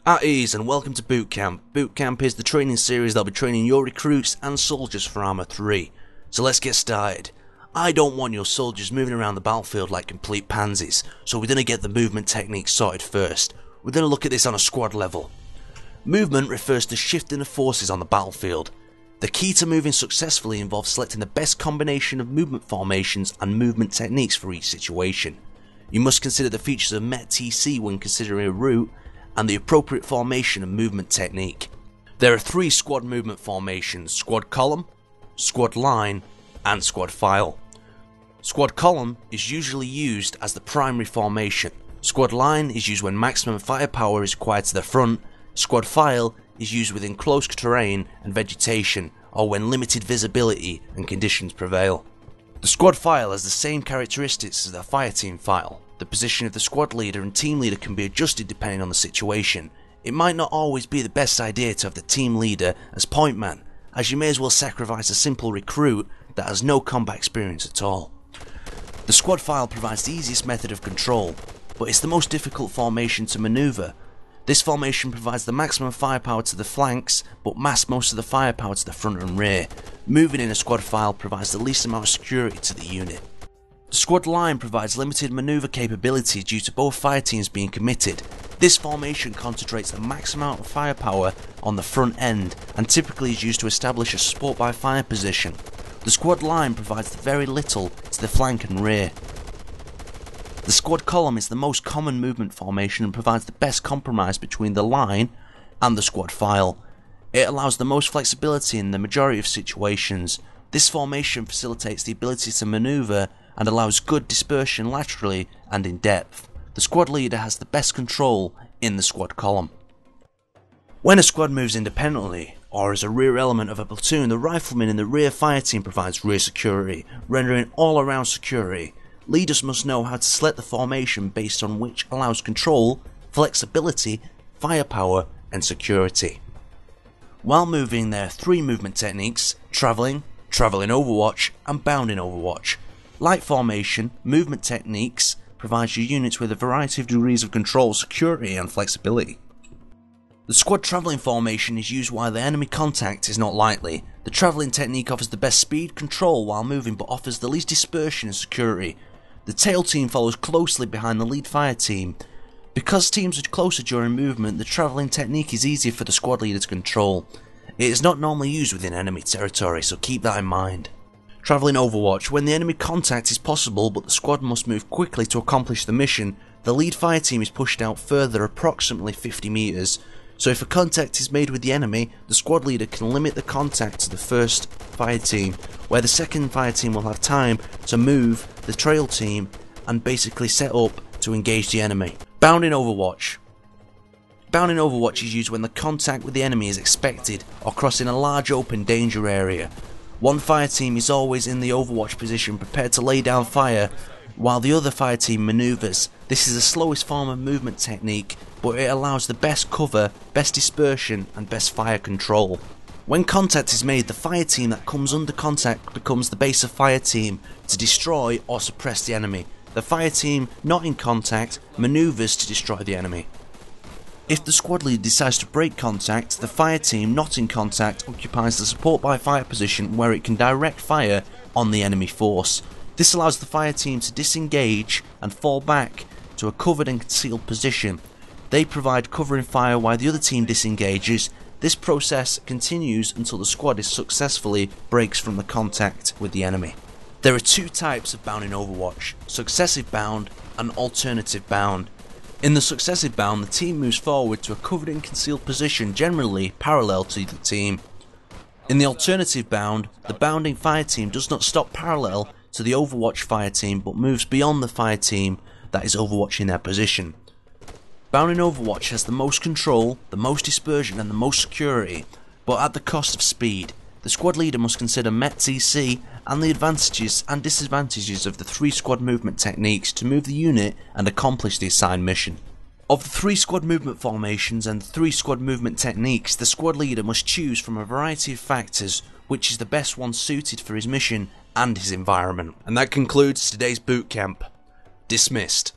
At ease and welcome to Boot Camp. Boot Camp is the training series that'll be training your recruits and soldiers for ArmA3. So let's get started. I don't want your soldiers moving around the battlefield like complete pansies, so we're going to get the movement techniques sorted first. We're going to look at this on a squad level. Movement refers to shifting the forces on the battlefield. The key to moving successfully involves selecting the best combination of movement formations and movement techniques for each situation. You must consider the features of ArmA3 when considering a route, and the appropriate formation and movement technique. There are three squad movement formations: squad column, squad line, and squad file. Squad column is usually used as the primary formation. Squad line is used when maximum firepower is required to the front. Squad file is used within close terrain and vegetation, or when limited visibility and conditions prevail. The squad file has the same characteristics as the fireteam file. The position of the squad leader and team leader can be adjusted depending on the situation. It might not always be the best idea to have the team leader as point man, as you may as well sacrifice a simple recruit that has no combat experience at all. The squad file provides the easiest method of control, but it's the most difficult formation to maneuver. This formation provides the maximum firepower to the flanks, but masks most of the firepower to the front and rear. Moving in a squad file provides the least amount of security to the unit. The squad line provides limited maneuver capability due to both fireteams being committed. This formation concentrates the max amount of firepower on the front end and typically is used to establish a support by fire position. The squad line provides very little to the flank and rear. The squad column is the most common movement formation and provides the best compromise between the line and the squad file. It allows the most flexibility in the majority of situations. This formation facilitates the ability to maneuver and allows good dispersion laterally and in depth. The squad leader has the best control in the squad column. When a squad moves independently, or as a rear element of a platoon, the rifleman in the rear fireteam provides rear security, rendering all-around security. Leaders must know how to select the formation based on which allows control, flexibility, firepower, and security. While moving, there are three movement techniques: travelling, travel in Overwatch, and bound in Overwatch. Light formation movement techniques provides your units with a variety of degrees of control, security, and flexibility. The squad travelling formation is used while the enemy contact is not likely. The travelling technique offers the best speed, control while moving, but offers the least dispersion and security. The tail team follows closely behind the lead fire team. Because teams are closer during movement, the travelling technique is easier for the squad leader to control. It is not normally used within enemy territory, so keep that in mind. Travel in Overwatch: when the enemy contact is possible but the squad must move quickly to accomplish the mission, the lead fire team is pushed out further, approximately 50 meters. So if a contact is made with the enemy, the squad leader can limit the contact to the first fire team, where the second fire team will have time to move the trail team and basically set up to engage the enemy. Bound in Overwatch. Bound in Overwatch is used when the contact with the enemy is expected or crossing a large open danger area. One fire team is always in the Overwatch position prepared to lay down fire while the other fire team manoeuvres. This is the slowest form of movement technique, but it allows the best cover, best dispersion and best fire control. When contact is made, the fire team that comes under contact becomes the base of fire team to destroy or suppress the enemy. The fire team not in contact manoeuvres to destroy the enemy. If the squad leader decides to break contact, the fire team not in contact occupies the support by fire position where it can direct fire on the enemy force. This allows the fire team to disengage and fall back to a covered and concealed position. They provide covering fire while the other team disengages. This process continues until the squad successfully breaks from the contact with the enemy. There are two types of bound in Overwatch: successive bound and alternative bound. In the successive bound, the team moves forward to a covered and concealed position, generally parallel to the team. In the alternative bound, the bounding fire team does not stop parallel to the Overwatch fire team but moves beyond the fire team that is overwatching their position. Bound in Overwatch has the most control, the most dispersion and the most security, but at the cost of speed. The squad leader must consider ArmA3 and the advantages and disadvantages of the three squad movement techniques to move the unit and accomplish the assigned mission. Of the three squad movement formations and the three squad movement techniques, the squad leader must choose from a variety of factors which is the best one suited for his mission and his environment. And that concludes today's boot camp. Dismissed.